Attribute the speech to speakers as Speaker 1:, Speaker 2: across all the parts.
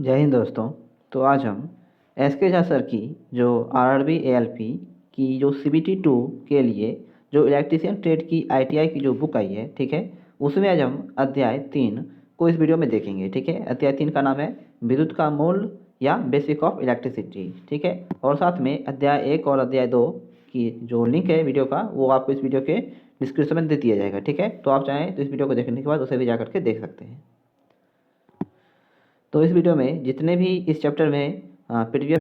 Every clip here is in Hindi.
Speaker 1: जय हिंद दोस्तों। तो आज हम एस के झा सर की जो आरआरबी एएलपी की जो सीबीटी 2 के लिए जो इलेक्ट्रीशियन ट्रेड की आईटीआई की जो बुक आई है, ठीक है, उसमें आज हम अध्याय 3 को इस वीडियो में देखेंगे। ठीक है, अध्याय 3 का नाम है विद्युत का मूल या बेसिक ऑफ इलेक्ट्रिसिटी। ठीक है, और साथ में अध्याय 1 और अध्याय 2 की जो लिंक है वीडियो का, वो आपको इस वीडियो के डिस्क्रिप्शन में दे दिया जाएगा। ठीक है, तो आप चाहें तो इस वीडियो को देखने के बाद उसे भी जा करके देख सकते हैं। तो इस वीडियो में जितने भी इस चैप्टर में प्रीवियस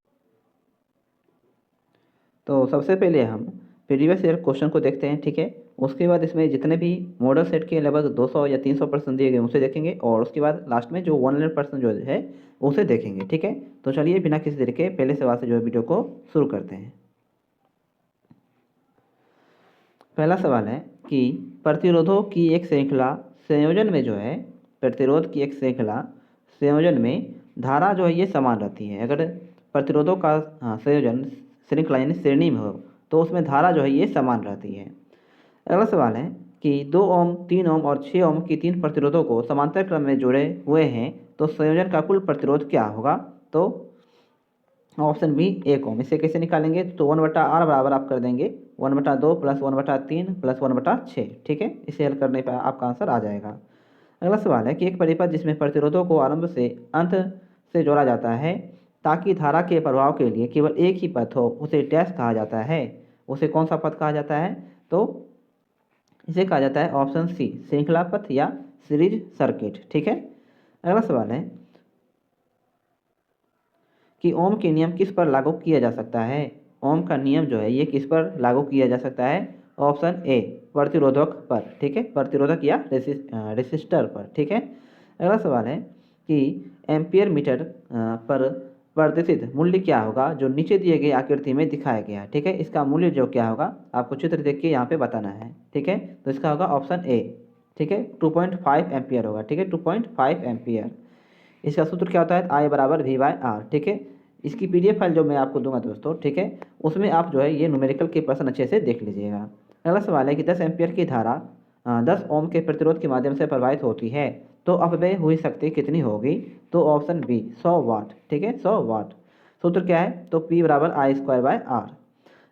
Speaker 1: तो सबसे पहले हम प्रीवियस ईयर क्वेश्चन को देखते हैं। ठीक है, उसके बाद इसमें जितने भी मॉडल सेट के लगभग 200 या 300 प्रश्न दिए गए उसे देखेंगे, और उसके बाद लास्ट में जो 100% जो है उसे देखेंगे। ठीक है, तो चलिए बिना किसी देर के पहले सवाल से जो है वीडियो को शुरू करते हैं। पहला सवाल है कि प्रतिरोधों की एक श्रृंखला संयोजन में जो है प्रतिरोध की एक श्रृंखला संयोजन में धारा जो है ये समान रहती है। अगर प्रतिरोधों का संयोजन श्रृंखला यानी श्रेणी में हो तो उसमें धारा जो है ये समान रहती है। अगला सवाल है कि 2 ओम 3 ओम और 6 ओम की 3 प्रतिरोधों को समांतर क्रम में जोड़े हुए हैं तो संयोजन का कुल प्रतिरोध क्या होगा? तो ऑप्शन बी 1 ओम। इसे कैसे निकालेंगे? तो 1/r बराबर आप कर देंगे 1/2 प्लस 1/3 प्लस 1/6। ठीक है, इसे हल करने पर आपका आंसर आ जाएगा। अगला सवाल है कि एक परिपथ जिसमें प्रतिरोधों को आरंभ से अंत से जोड़ा जाता है ताकि धारा के प्रभाव के लिए केवल एक ही पथ हो, उसे डैश कहा जाता है। उसे कौन सा पथ कहा जाता है? तो इसे कहा जाता है ऑप्शन सी श्रृंखला पथ या सीरीज सर्किट। ठीक है, अगला सवाल है कि ओम के नियम किस पर लागू किया जा सकता है? ओम का नियम जो है ये किस पर लागू किया जा सकता है? ऑप्शन ए प्रतिरोधक पर। ठीक है, प्रतिरोधक या रेसिस्टर पर। ठीक है, अगला सवाल है कि एम्पियर मीटर पर प्रदर्शित मूल्य क्या होगा जो नीचे दिए गए आकृति में दिखाया गया है। ठीक है, इसका मूल्य जो क्या होगा आपको चित्र देख के यहाँ पे बताना है। ठीक है, तो इसका होगा ऑप्शन ए। ठीक है, 2.5 एम्पियर होगा। ठीक है, 2.5 एम्पियर। इसका सूत्र क्या होता है? आई बराबर वी बाय आर। ठीक है, इसकी पीडीएफ फाइल जो मैं आपको दूंगा दोस्तों, ठीक है, उसमें आप जो है ये न्यूमेरिकल के प्रश्न अच्छे से देख लीजिएगा। अगला सवाल है कि 10 एम्पियर की धारा 10 ओम के प्रतिरोध के माध्यम से प्रवाहित होती है तो अपव्यय हुई शक्ति कितनी होगी? तो ऑप्शन बी 100 वाट। ठीक है, 100 वाट। सूत्र क्या है? तो पी बराबर आई स्क्वायर बाय आर।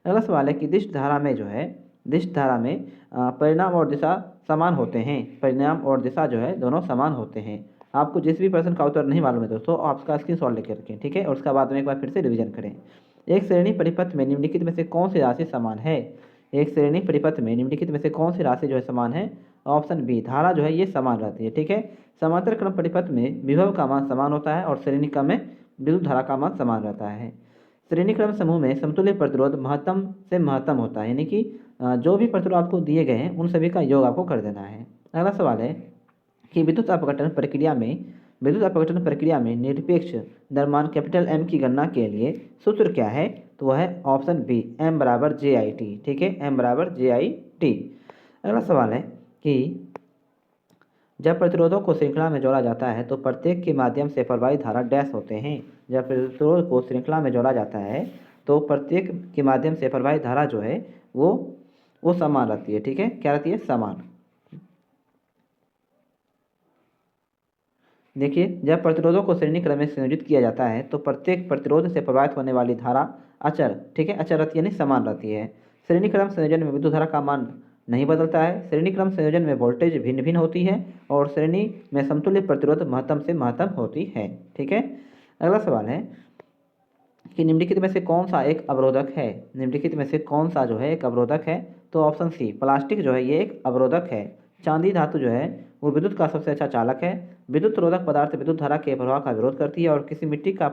Speaker 1: अगला सवाल है कि दिश धारा में जो है दिश धारा में परिणाम और दिशा समान होते हैं। परिणाम और दिशा जो है दोनों समान होते हैं। आपको जिस भी प्रश्न का उत्तर नहीं मालूम है दोस्तों, आप उसका स्क्रीनशॉट लेकर रखें। ठीक है, और उसका बाद में एक बार फिर से रिवीजन करें। एक श्रेणी परिपथ में निम्नलिखित में से कौन सी राशि समान है? एक श्रेणी परिपथ में निम्नलिखित में से कौन सी राशि जो है समान है? ऑप्शन बी धारा जो है ये समान रहती है। ठीक है, समांतर क्रम परिपथ में विभव का मान समान होता है और श्रेणी क्रम में विद्युत धारा का मान समान रहता है। श्रेणी क्रम समूह में समतुल्य प्रतिरोध महत्तम से महत्तम होता है, यानी कि जो भी प्रतिरोध आपको दिए गए हैं उन सभी का योग आपको कर देना है। अगला सवाल है कि विद्युत अपघटन प्रक्रिया में निरपेक्ष द्रव्यमान कैपिटल एम की गणना के लिए सूत्र क्या है? तो वह है ऑप्शन बी एम बराबर जे आई टी। ठीक है, एम बराबर जे आई टी। अगला सवाल है कि जब प्रतिरोधों को श्रृंखला में जोड़ा जाता है तो प्रत्येक के माध्यम से प्रवाहित धारा डैश होते हैं। जब प्रतिरोध को श्रृंखला में जोड़ा जाता है तो प्रत्येक के माध्यम से प्रवाहित धारा जो है वो समान रहती है। ठीक है, क्या रहती है? समान। देखिए, जब प्रतिरोधों को श्रेणी क्रम में संयोजित किया जाता है तो प्रत्येक प्रतिरोध से प्रवाहित होने वाली धारा अचर, ठीक है, अचर रहती है यानी समान रहती है। श्रेणी क्रम संयोजन में विद्युत धारा का मान नहीं बदलता है। श्रेणी क्रम संयोजन में वोल्टेज भिन्न भिन्न होती है और श्रेणी में समतुल्य प्रतिरोध महत्तम से महत्तम होती है। ठीक है, अगला सवाल है कि निम्नलिखित में से कौन सा एक अवरोधक है? निम्नलिखित में से कौन सा जो है एक अवरोधक है? तो ऑप्शन सी प्लास्टिक जो है ये एक अवरोधक है। चांदी धातु जो है वो विद्युत का सबसे अच्छा चालक है। विद्युत रोधक पदार्थ विद्युत धारा के प्रवाह का विरोध करती है और किसी मिट्टी का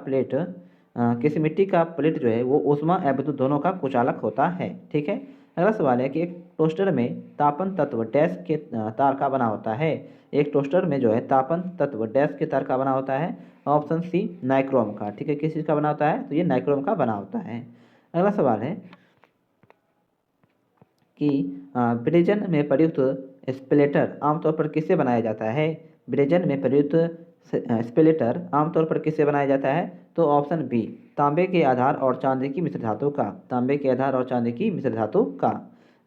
Speaker 1: प्लेट जो है वो ऊष्मा या विद्युत दोनों का कुचालक होता है। ठीक है, अगला सवाल है कि एक टोस्टर में तापन तत्व डैश के तार का बना होता है। एक टोस्टर में जो है तापन तत्व डैश के तार का बना होता है। ऑप्शन सी नाइक्रोम का। ठीक है, किस चीज़ का बना होता है? तो ये नाइक्रोम का बना होता है। अगला सवाल है कि ब्रेजन में प्रयुक्त स्प्लेटर आमतौर पर किससे बनाया जाता है? ब्रेजन में प्रयुक्त स्प्लेटर आमतौर पर किससे बनाया जाता है? तो ऑप्शन बी तांबे के आधार और चांदी की मिश्र धातु का। तांबे के आधार और चांदी की मिश्र धातु का।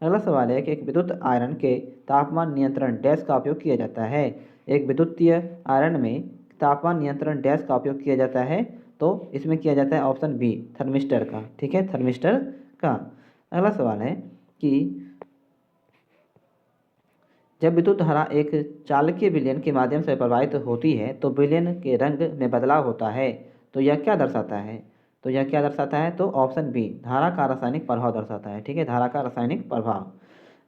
Speaker 1: अगला सवाल है कि एक विद्युत आयरन के तापमान नियंत्रण डैश का उपयोग किया जाता है। एक विद्युतीय आयरन में तापमान नियंत्रण डैश का उपयोग किया जाता है, तो इसमें किया जाता है ऑप्शन बी थर्मिस्टर का, ठीक है, थर्मिस्टर का। अगला सवाल है कि जब विद्युत धारा एक चालकीय विलयन के माध्यम से प्रवाहित होती है तो विलयन के रंग में बदलाव होता है, तो यह क्या दर्शाता है? तो यह क्या दर्शाता है? तो ऑप्शन बी धारा का रासायनिक प्रभाव दर्शाता है, ठीक है, धारा का रासायनिक प्रभाव।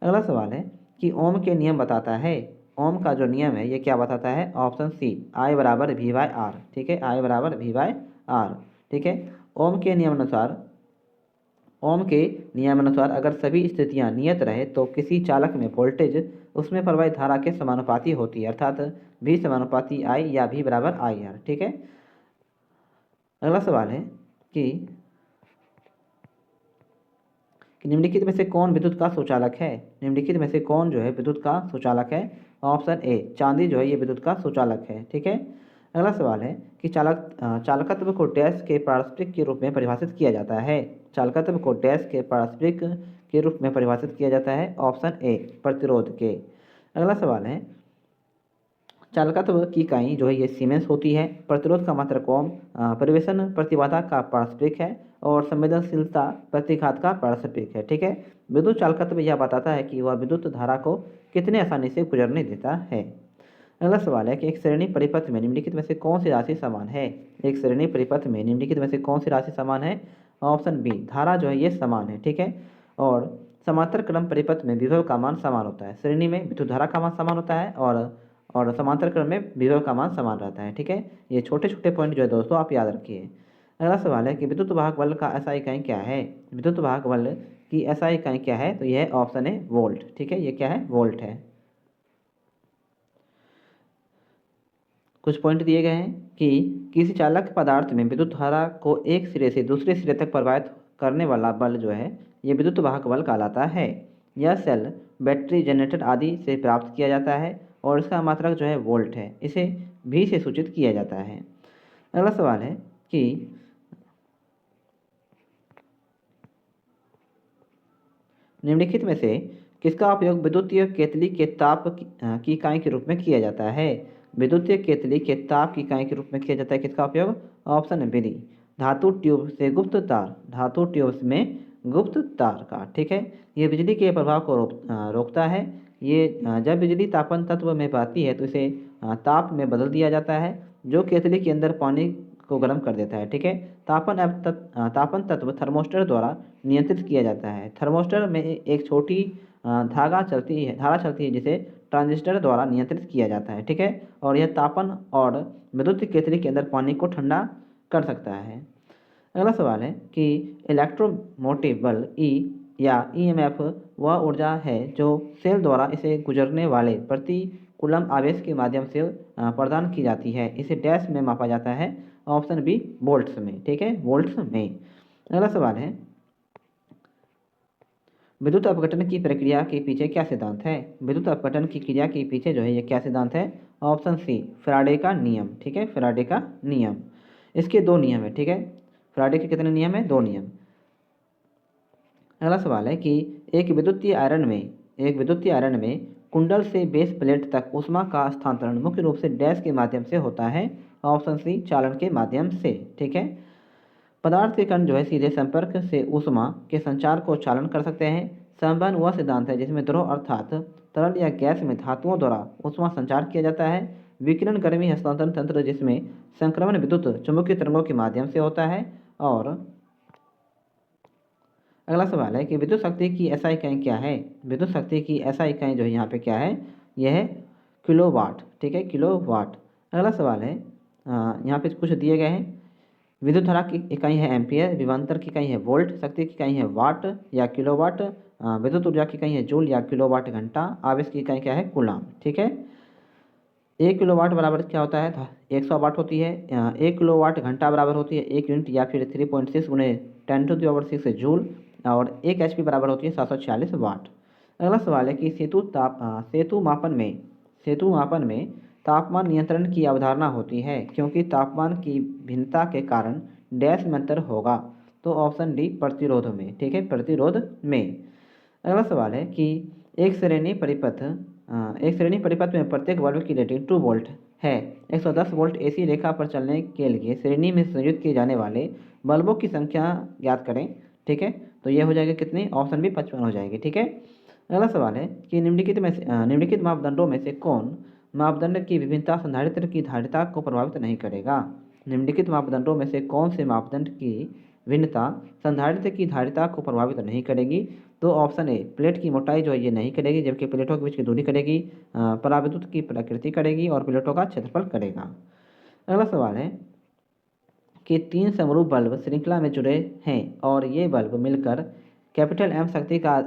Speaker 1: अगला सवाल है कि ओम के नियम बताता है। ओम का जो नियम है ये क्या बताता है? ऑप्शन सी आई बराबर वी बाई आर, ठीक है, आई बराबर वी बाई आर, ठीक है। ओम के नियमानुसार ओम के नियमानुसार अगर सभी स्थितियां नियत रहे तो किसी चालक में वोल्टेज उसमें प्रवाहित धारा के समानुपाती होती है, अर्थात V समानुपाती I या V बराबर आई आर, ठीक है। अगला सवाल है कि निम्नलिखित में से कौन विद्युत का सुचालक है? निम्नलिखित में से कौन जो है विद्युत का सुचालक है? ऑप्शन ए चांदी जो है ये विद्युत का सुचालक है, ठीक है। अगला सवाल है कि चालकत्व को डैश के पारस्परिक के रूप में परिभाषित किया जाता है। चालकत्व को डैश के पारस्परिक के रूप में परिभाषित किया जाता है, ऑप्शन ए प्रतिरोध के। अगला सवाल है चालकत्व की इकाई जो है ये सीमेंस होती है, प्रतिरोध का मात्रक ओम, परिवेशन प्रतिबाधा का पारस्परिक है और संवेदनशीलता प्रतिघात का पारस्परिक है, ठीक है। विद्युत चालकत्व यह बताता है कि वह विद्युत धारा को कितने आसानी से गुजरने देता है। अगला सवाल है कि एक श्रेणी परिपथ में निम्नलिखित में से कौन सी राशि समान है? एक श्रेणी परिपथ में निम्नलिखित में से कौन सी राशि समान है? ऑप्शन बी धारा जो है ये समान है, ठीक है। और समांतर क्रम परिपथ में विभव का मान समान होता है। श्रेणी में विद्युत धारा का मान समान होता है और समांतर क्रम में विभव का मान समान रहता है, ठीक है। ये छोटे छोटे पॉइंट जो है दोस्तों आप याद रखिए। अगला सवाल है कि विद्युत वाहक बल का SI इकाई क्या है? विद्युत वाहक बल की SI इकाई क्या है? तो यह ऑप्शन है वोल्ट, ठीक है, ये क्या है? वोल्ट है। कुछ पॉइंट दिए गए हैं कि किसी चालक पदार्थ में विद्युत धारा को एक सिरे से दूसरे सिरे तक प्रवाहित करने वाला बल जो है ये विद्युत वाहक बल कहलाता है। यह सेल बैटरी जनरेटर आदि से प्राप्त किया जाता है और इसका मात्रक जो है वोल्ट है, इसे भी से सूचित किया जाता है। अगला सवाल है कि निम्नलिखित में से किसका उपयोग विद्युतीय केतली के ताप की इकाई के रूप में किया जाता है? विद्युतीय केतली के ताप की इकाई के रूप में किया जाता है किसका उपयोग? ऑप्शन बी धातु ट्यूब से गुप्त तार, धातु ट्यूब में गुप्त तार का, ठीक है। ये बिजली के प्रभाव को रोकता है। ये जब बिजली तापन तत्व में बहती है तो इसे ताप में बदल दिया जाता है जो केतली के अंदर पानी को गर्म कर देता है, ठीक है। तापन तत्व थर्मोस्टर द्वारा नियंत्रित किया जाता है। थर्मोस्टर में एक छोटी धारा चलती है जिसे ट्रांजिस्टर द्वारा नियंत्रित किया जाता है, ठीक है। और यह तापन और विद्युत केतली के अंदर पानी को ठंडा कर सकता है। अगला सवाल है कि इलेक्ट्रोमोटिव बल ई या EMF वह ऊर्जा है जो सेल द्वारा इसे गुजरने वाले प्रति कूलम आवेश के माध्यम से प्रदान की जाती है। इसे डैश में मापा जाता है, ऑप्शन बी वोल्ट्स में, ठीक है, वोल्ट्स में। अगला सवाल है विद्युत अपघटन की प्रक्रिया के पीछे क्या सिद्धांत है? विद्युत अपघटन की क्रिया के पीछे जो है ये क्या सिद्धांत है? ऑप्शन सी फैराडे का नियम, ठीक है, फैराडे का नियम। इसके दो नियम है, ठीक है, फैराडे के कितने नियम है? दो नियम। अगला सवाल है कि एक विद्युतीय आयरन में कुंडल से बेस प्लेट तक ऊष्मा का स्थानांतरण मुख्य रूप से डैश के माध्यम से होता है, ऑप्शन सी चालन के माध्यम से, ठीक है। पदार्थ के कण जो है सीधे संपर्क से ऊष्मा के संचार को चालन कर सकते हैं। संवहन वह सिद्धांत है जिसमें द्रव अर्थात तरल या गैस में धातुओं द्वारा ऊष्मा संचार किया जाता है। विकिरण गर्मी हस्तांतरण तंत्र जिसमें संक्रमण विद्युत चुंबकीय तरंगों के माध्यम से होता है। और अगला सवाल है कि विद्युत शक्ति की SI इकाई क्या है? विद्युत शक्ति की SI इकाई जो है यहाँ पे क्या है? यह है किलोवाट, ठीक है, किलोवाट। अगला सवाल है यहाँ पे कुछ दिए गए हैं। विद्युत धारा की इकाई है एम्पियर, विभवांतर की इकाई है वोल्ट, शक्ति की इकाई है वाट या किलोवाट, विद्युत ऊर्जा की इकाई है जूल या किलोवाट घंटा, आवेश की इकाई क्या है? कूलाम, ठीक है। 1 किलोवाट बराबर क्या होता है? 100 वाट होती है। 1 किलोवाट घंटा बराबर होती है 1 यूनिट या फिर 3.6 गुणे 10⁻⁶ जूल। और 1 HP बराबर होती है 746 वाट। अगला सवाल है कि सेतु मापन में तापमान नियंत्रण की अवधारणा होती है क्योंकि तापमान की भिन्नता के कारण डैश में अंतर होगा, तो ऑप्शन डी प्रतिरोध में, ठीक है, प्रतिरोध में। अगला सवाल है कि एक श्रेणी परिपथ में प्रत्येक बल्ब की रेटिंग 2 वोल्ट है। 110 वोल्ट एसी रेखा पर चलने के लिए श्रेणी में संयोजित किए जाने वाले बल्बों की संख्या ज्ञात करें। ठीक है, तो ये हो जाएगा कितनी, ऑप्शन बी 55 हो जाएगी। ठीक है, अगला सवाल है कि निम्नलिखित मापदंडों में से कौन मापदंड की विभिन्नता संधारित्र की धारिता को प्रभावित नहीं करेगा। निम्नलिखित मापदंडों में से कौन से मापदंड की भिन्नता संधारित्र की धारिता को प्रभावित नहीं करेगी। तो ऑप्शन ए, प्लेट की मोटाई जो है ये नहीं करेगी, जबकि प्लेटों के बीच की दूरी करेगी, पराविद्युत की प्रकृति करेगी और प्लेटों का क्षेत्रफल करेगा। अगला सवाल है कि 3 समरूप बल्ब श्रृंखला में जुड़े हैं और ये बल्ब मिलकर कैपिटल एम शक्ति का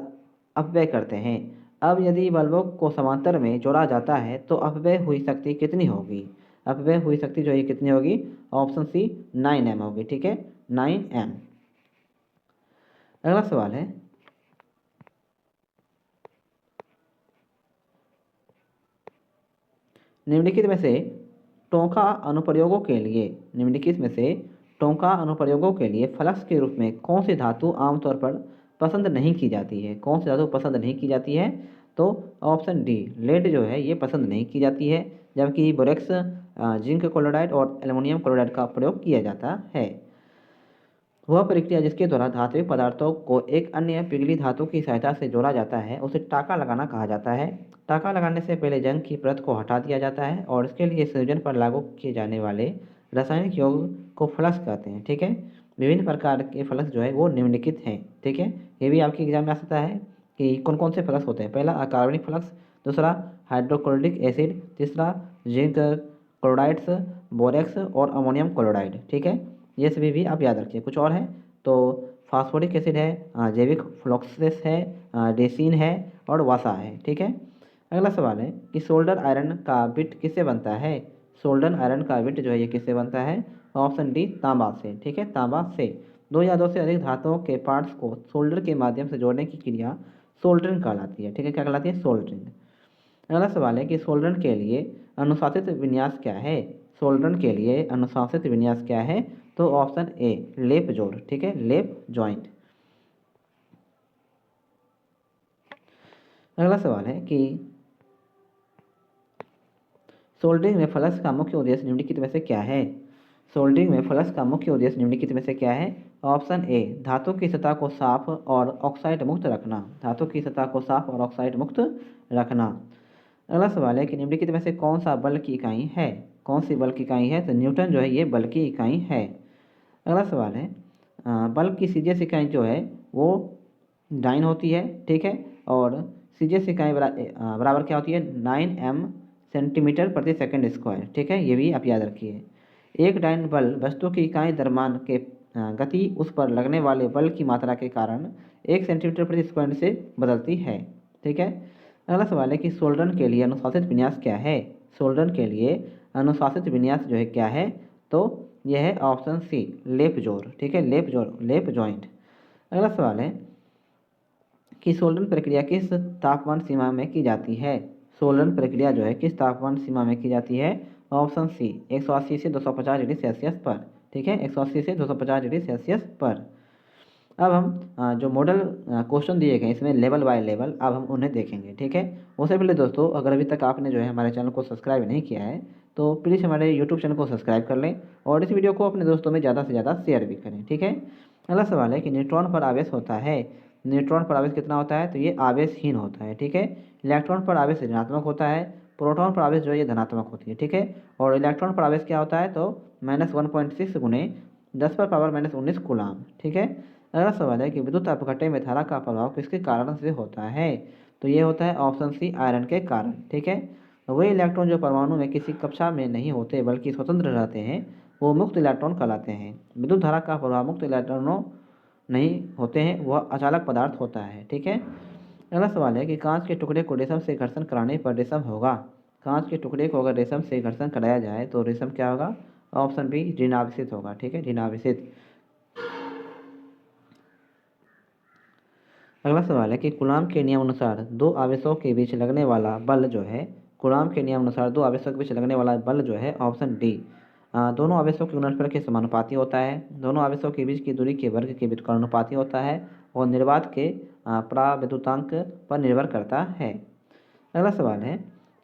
Speaker 1: अपव्यय करते हैं। अब यदि बल्बों को समांतर में जोड़ा जाता है तो अपव्यय हुई शक्ति कितनी होगी। अपव्यय हुई शक्ति जो है कितनी होगी, ऑप्शन सी 9m होगी। ठीक है, 9m। अगला सवाल है निम्नलिखित में से टोंका अनुप्रयोगों के लिए फ्लक्स के रूप में कौन सी धातु आमतौर पर पसंद नहीं की जाती है। कौन सी धातु पसंद नहीं की जाती है, तो ऑप्शन डी, लेड जो है ये पसंद नहीं की जाती है, जबकि बोरेक्स, जिंक क्लोराइड और एल्युमिनियम क्लोराइड का प्रयोग किया जाता है। वह प्रक्रिया जिसके द्वारा धात्विक पदार्थों को एक अन्य पिघली धातु की सहायता से जोड़ा जाता है उसे टाँका लगाना कहा जाता है। टाँका लगाने से पहले जंग की परत को हटा दिया जाता है और इसके लिए संयोजन पर लागू किए जाने वाले रासायनिक योग को फ्लक्स कहते हैं। ठीक है, विभिन्न प्रकार के फ्लक्स जो है वो निम्नलिखित हैं। ठीक है, ये भी आपके एग्जाम में आ सकता है कि कौन कौन से फ्लक्स होते हैं। पहला अकार्बनिक फ्लक्स, दूसरा हाइड्रोक्लोरिक एसिड, तीसरा जिंक क्लोराइड्स, बोरेक्स और अमोनियम क्लोराइड। ठीक है, ये सभी भी आप याद रखिए। कुछ और है तो फास्फोरिक एसिड है, जैविक फ्लोक्सेस है, डेसिन है और वासा है। ठीक है, अगला सवाल है कि सोल्डर आयरन का बिट किससे बनता है। सोल्डर आयरन का बिट जो है ये किससे बनता है, ऑप्शन डी, तांबा से। ठीक है, तांबा से। दो या दो से अधिक धातुओं के पार्ट्स को सोल्डर के माध्यम से जोड़ने की क्रिया सोल्डरिंग कहलाती है। ठीक है, क्या कहलाती है, सोल्डरिंग। अगला सवाल है कि सोल्डर के लिए अनुशासित विन्यास क्या है। सोल्डर के लिए अनुशासित विन्यास क्या है, तो ऑप्शन ए, लेप जोड़। ठीक है, लेप जॉइंट। अगला सवाल है कि सोल्डरिंग में फ्लक्स का मुख्य उद्देश्य निम्नलिखित में से क्या है। सोल्डरिंग में फ्लक्स का मुख्य उद्देश्य निम्नलिखित में से क्या है, ऑप्शन ए, धातु की सतह को साफ और ऑक्साइड मुक्त रखना। धातु की सतह को साफ और ऑक्साइड मुक्त रखना। अगला सवाल है कि निम्नलिखित में से कौन सा बल की इकाई है। कौन सी बल की इकाई है, तो न्यूटन जो है ये बल की इकाई है। अगला सवाल है बल की सीजीएस इकाई जो है वो डाइन होती है। ठीक है, और सीजीएस इकाई बराबर क्या होती है, 9m सेंटीमीटर प्रति सेकंड स्क्वायर। ठीक है, ये भी आप याद रखिए। एक डाइन बल वस्तु की इकाई द्रव्यमान के गति उस पर लगने वाले बल की मात्रा के कारण 1 सेंटीमीटर प्रति स्क्वायर से बदलती है। ठीक है, अगला सवाल है कि सोल्डर के लिए अनुशासित विन्यास क्या है। सोल्डर के लिए अनुशासित विन्यास जो है क्या है, तो यह है ऑप्शन सी, लेप जोड़। ठीक है, लेप जोड़, लेप जॉइंट। अगला सवाल है कि सोल्डर प्रक्रिया किस तापमान सीमा में की जाती है। सोल्डर प्रक्रिया जो है किस तापमान सीमा में की जाती है, ऑप्शन सी, 180 से 250 डिग्री सेल्सियस पर। ठीक है, 180 से 250 डिग्री सेल्सियस पर। अब हम जो मॉडल क्वेश्चन दिए गए इसमें लेवल बाय लेवल अब हम उन्हें देखेंगे। ठीक है, उससे पहले दोस्तों अगर अभी तक आपने जो है हमारे चैनल को सब्सक्राइब नहीं किया है तो प्लीज़ हमारे यूट्यूब चैनल को सब्सक्राइब कर लें और इस वीडियो को अपने दोस्तों में ज़्यादा से ज़्यादा शेयर भी करें। ठीक है, अगला सवाल है कि न्यूट्रॉन पर आवेश होता है। न्यूट्रॉन पर आवेश कितना होता है, तो ये आवेशहीन होता है। ठीक है, इलेक्ट्रॉन पर आवेश ऋणात्मक होता है, प्रोटॉन पर आवेश जो है ये धनात्मक होती है। ठीक है, और इलेक्ट्रॉन पर आवेश क्या होता है, तो -1.6 गुणे 10⁻⁻19 कूलाम। ठीक है, अगला सवाल है कि विद्युत अपघट्य में धारा का प्रभाव किसके कारण से होता है, तो ये होता है ऑप्शन सी, आयरन के कारण। ठीक है, वे इलेक्ट्रॉन जो परमाणु में किसी कक्षा में नहीं होते बल्कि स्वतंत्र रहते हैं वो मुक्त इलेक्ट्रॉन कहलाते हैं। विद्युत धारा का प्रभाव मुक्त इलेक्ट्रॉनों नहीं होते हैं, वह अचालक पदार्थ होता है। ठीक है, अगला सवाल है कि कांच के टुकड़े को रेशम से घर्षण कराने पर रेशम होगा। कांच के टुकड़े को अगर रेशम से घर्षण कराया जाए तो रेशम क्या होगा, ऑप्शन बी, ऋणावेशित होगा। ठीक है, ऋणावेशित। अगला सवाल है कि कूलाम के नियम अनुसार दो आवेशों के बीच लगने वाला बल जो है, कूलाम के नियम अनुसार दो आवेशों के बीच लगने वाला बल जो है, ऑप्शन डी, दोनों आवेशों के गुणनफल के समानुपाती होता है। दोनों आवेशों के बीच की दूरी के वर्ग के व्युत्क्रमानुपाती होता है और निर्वात के प्राविद्युतांक पर निर्भर करता है। अगला सवाल है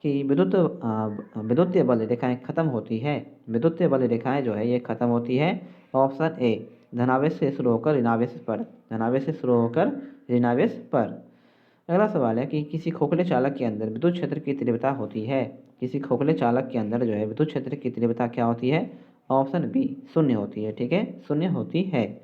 Speaker 1: कि विद्युतीय बल रेखाएं खत्म होती है। विद्युतीय बल रेखाएं जो है ये खत्म होती है ऑप्शन ए धनावेश से शुरू होकर ऋणावेश पर, धनावेश से शुरू होकर ऋणावेश पर। अगला सवाल है कि किसी खोखले चालक के अंदर विद्युत क्षेत्र की तीव्रता होती है। किसी खोखले चालक के अंदर जो है विद्युत क्षेत्र की तीव्रता क्या होती है? ऑप्शन बी शून्य होती है। ठीक है, शून्य होती है।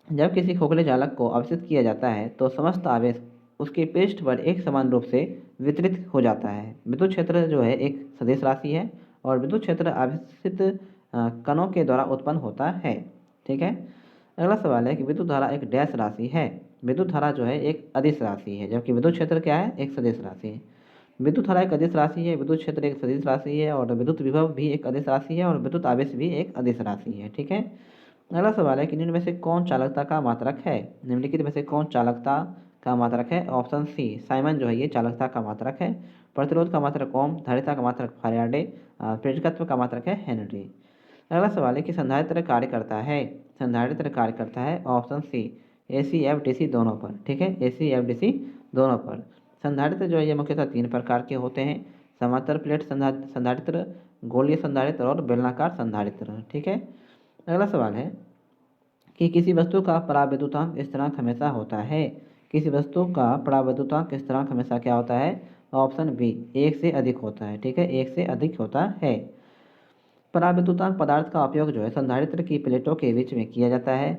Speaker 1: जब किसी खोखले चालक को आवेशित किया जाता है तो समस्त आवेश उसके पृष्ठ पर एक समान रूप से वितरित हो जाता है। विद्युत क्षेत्र जो है एक सदिश राशि है और विद्युत क्षेत्र आवेशित कणों के द्वारा उत्पन्न होता है। ठीक है। अगला सवाल है कि विद्युत धारा एक डैश राशि है। विद्युत धारा जो है एक अदिश राशि है, जबकि विद्युत क्षेत्र क्या है? एक सदिश राशि है। विद्युत धारा एक अदिश राशि है, विद्युत क्षेत्र एक सदिश राशि है और विद्युत विभव भी एक अदिश राशि है और विद्युत आवेश भी एक अदिश राशि है। ठीक है। अगला सवाल है कि निम्न में से कौन चालकता का मात्रक है? निम्नलिखित में से कौन चालकता का मात्रक है? ऑप्शन सी साइमन जो है ये चालकता का मात्रक है। प्रतिरोध का मात्रक ओम, धारिता का मात्रक फैराडे, प्रेरकत्व का मात्रक है हेनरी। अगला सवाल है कि संधारित्र कार्य करता है। संधारित्र कार्य करता है ऑप्शन सी AC FDC दोनों पर। ठीक है, AC FDC दोनों पर। संधारित्र जो है ये मुख्यतः 3 प्रकार के होते हैं: समांतर प्लेट संधारित्र, गोलीय संधारित्र और बेलनाकार संधारित्र। ठीक है। अगला सवाल है कि किसी वस्तु का परावैद्युतांक स्थिरांक हमेशा होता है। किसी वस्तु का परावैद्युतांक स्थिरांक हमेशा क्या होता है? ऑप्शन बी 1 से अधिक होता है। ठीक है, 1 से अधिक होता है। परावैद्युतांक पदार्थ का उपयोग जो है संधारित्र की प्लेटों के बीच में किया जाता है।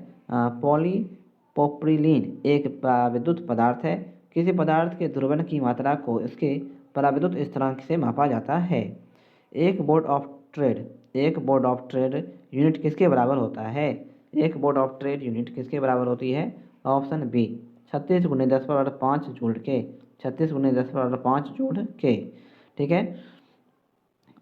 Speaker 1: पॉलीप्रोपिलीन एक पराविद्युत पदार्थ है। किसी पदार्थ के ध्रुवण की मात्रा को इसके पराविद्युत स्थिरांक से मापा जाता है। एक बोर्ड ऑफ ट्रेड एक बोर्ड ऑफ ट्रेड यूनिट किसके बराबर होता है? एक बोर्ड ऑफ ट्रेड यूनिट किसके बराबर होती है? ऑप्शन बी 36 × 10⁵ जूल के। 36 × 10⁵ जूल के। ठीक है।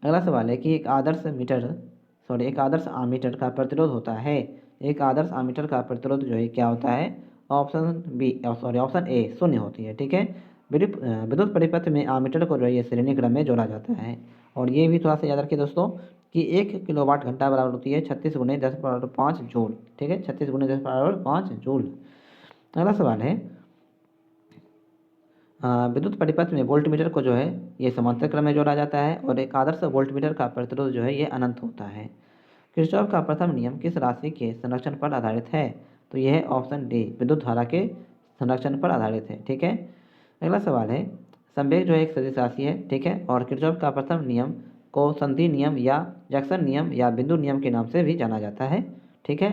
Speaker 1: अगला सवाल है कि एक आदर्श आमीटर का प्रतिरोध होता है। एक आदर्श आमीटर का प्रतिरोध जो है क्या होता है? ऑप्शन ए शून्य होती है। ठीक है। विद्युत परिपथ में आमीटर को जो है ये श्रेणी क्रम में जोड़ा जाता है। और ये भी थोड़ा सा याद रखिए दोस्तों कि 1 किलोवाट घंटा बराबर होती है 36 × 10⁵ जूल। ठीक है, 36 × 10⁵ जूल। अगला सवाल है विद्युत परिपथ में वोल्टमीटर को जो है ये समांतर क्रम में जोड़ा जाता है और एक आदर्श वोल्टमीटर का प्रतिरोध जो है ये अनंत होता है। किरचॉफ का प्रथम नियम किस राशि के संरक्षण पर आधारित है? तो यह है ऑप्शन डी विद्युत धारा के संरक्षण पर आधारित है। ठीक है। अगला सवाल है संवेग जो है एक सदिश राशि है। ठीक है, और किरचॉफ का प्रथम नियम को संधि नियम या जैक्सन नियम या बिंदु नियम के नाम से भी जाना जाता है। ठीक है।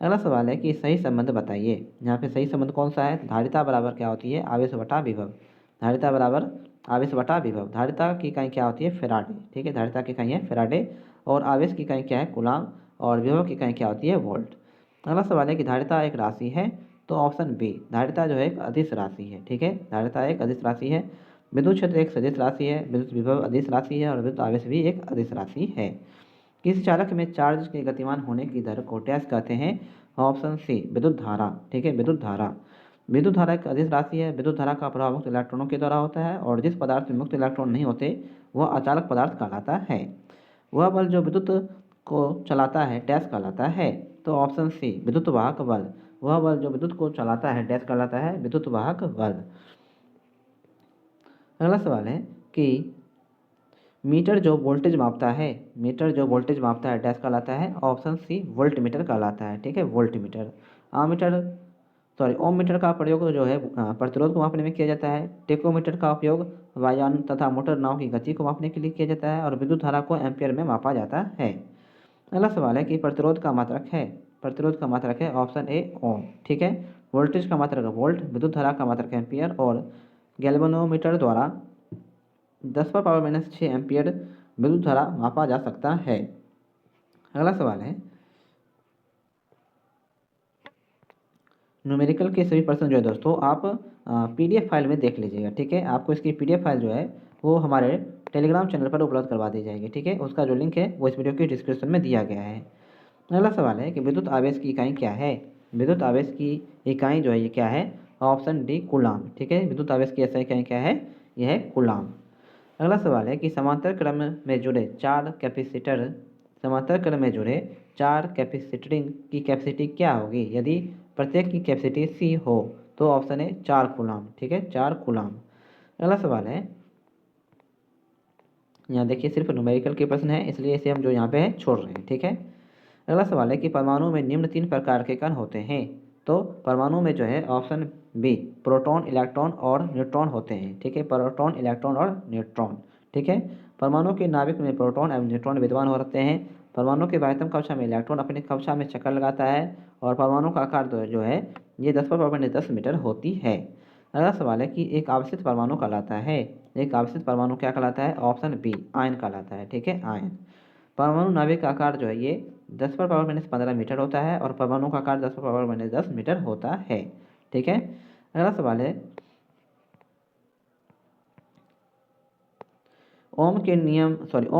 Speaker 1: अगला सवाल है कि सही संबंध बताइए। यहाँ पे सही संबंध कौन सा है? धारिता बराबर क्या होती है? आवेश बटा विभव। धारिता बराबर आवेश बटा विभव। धारिता की इकाई क्या होती है? फैराडे। ठीक है, धारिता की इकाई है फैराडे और आवेश की इकाई क्या है? कूलाम और विभव की इकाई क्या होती है? वोल्ट। अगला सवाल है कि धारिता एक राशि है। तो ऑप्शन बी धारिता जो है एक अदिश राशि है। ठीक है, धारिता एक अदिश राशि है। विद्युत क्षेत्र एक सदिश राशि है, विद्युत विभव अदिश राशि है और विद्युत आवेश भी एक अदिश राशि है। किसी चालक में चार्ज के गतिमान होने की दर को डैश कहते हैं? ऑप्शन सी विद्युत धारा। ठीक है, विद्युत धारा। विद्युत धारा एक अदिश राशि है। विद्युत धारा का प्रभाव मुक्त इलेक्ट्रॉनों के द्वारा होता है और जिस पदार्थ में मुक्त इलेक्ट्रॉन नहीं होते वह अचालक पदार्थ कहलाता है। वह बल जो विद्युत को चलाता है डैश कहलाता है? तो ऑप्शन सी विद्युत वाहक बल। वह बल जो विद्युत को चलाता है डैश कहलाता है? विद्युत वाहक बल। अगला सवाल है कि मीटर जो वोल्टेज मापता है डैश कहलाता है? ऑप्शन सी वोल्ट मीटर कहलाता है। ठीक है, वोल्ट मीटर। ओम मीटर का प्रयोग जो है प्रतिरोध को मापने में किया जाता है। टेकोमीटर का उपयोग वायुयान तथा मोटर नाव की गति को मापने के लिए किया जाता है और विद्युत धारा को एम्पियर में मापा जाता है। अगला सवाल है कि प्रतिरोध का मात्रक है ऑप्शन ए ओम। ठीक है, वोल्टेज का मात्रक वोल्ट, विद्युत धारा का मात्रक एम्पियर और गैल्वेनोमीटर द्वारा 10⁻⁻6 एम्पियर विद्युत धारा मापा जा सकता है। अगला सवाल है न्यूमेरिकल के सभी प्रश्न जो है दोस्तों आप PDF फाइल में देख लीजिएगा। ठीक है, आपको इसकी PDF फाइल जो है वो हमारे टेलीग्राम चैनल पर उपलब्ध करवा दी जाएगी। ठीक है, उसका जो लिंक है वो इस वीडियो के डिस्क्रिप्शन में दिया गया है। अगला सवाल है कि विद्युत आवेश की इकाई क्या है? विद्युत आवेश की इकाई जो है ये क्या है? Option D coulomb. ठीक है, विद्युत आवेश की ऐसा इकाई क्या है? यह है कूलाम। अगला सवाल है कि समांतर क्रम में जुड़े चार कैपेसिटरिंग की कैपेसिटी क्या होगी यदि प्रत्येक की कैपेसिटी C हो? तो ऑप्शन है 4 कूलाम। ठीक है, 4 कूलाम। अगला सवाल है यहाँ देखिए सिर्फ न्यूमेरिकल के प्रश्न है, इसलिए इसे हम जो यहाँ पे है छोड़ रहे हैं। ठीक है। अगला सवाल है कि परमाणु में निम्न 3 प्रकार के कण होते हैं। तो परमाणु में जो है ऑप्शन बी प्रोटॉन, इलेक्ट्रॉन और न्यूट्रॉन होते हैं। ठीक है, प्रोटॉन, इलेक्ट्रॉन और न्यूट्रॉन। ठीक है। परमाणु के नाभिक में प्रोटॉन एवं न्यूट्रॉन विद्यमान होते हैं। परमाणु के बाह्यतम कक्षा में इलेक्ट्रॉन अपनी कक्षा में चक्कर लगाता है और परमाणु का आकार जो है ये 10 मीटर होती है। अगला सवाल है कि एक आवस्थित परमाणु कहलाता है। एक आवस्थित परमाणु क्या कहलाता है? ऑप्शन बी आयन कहलाता है। ठीक है, आयन। परमाणु नाभिक का आकार जो है ये 10⁻15 मीटर होता है और परमाणु का आकार 10⁻10 मीटर होता है। ठीक है। अगला सवाल है ओम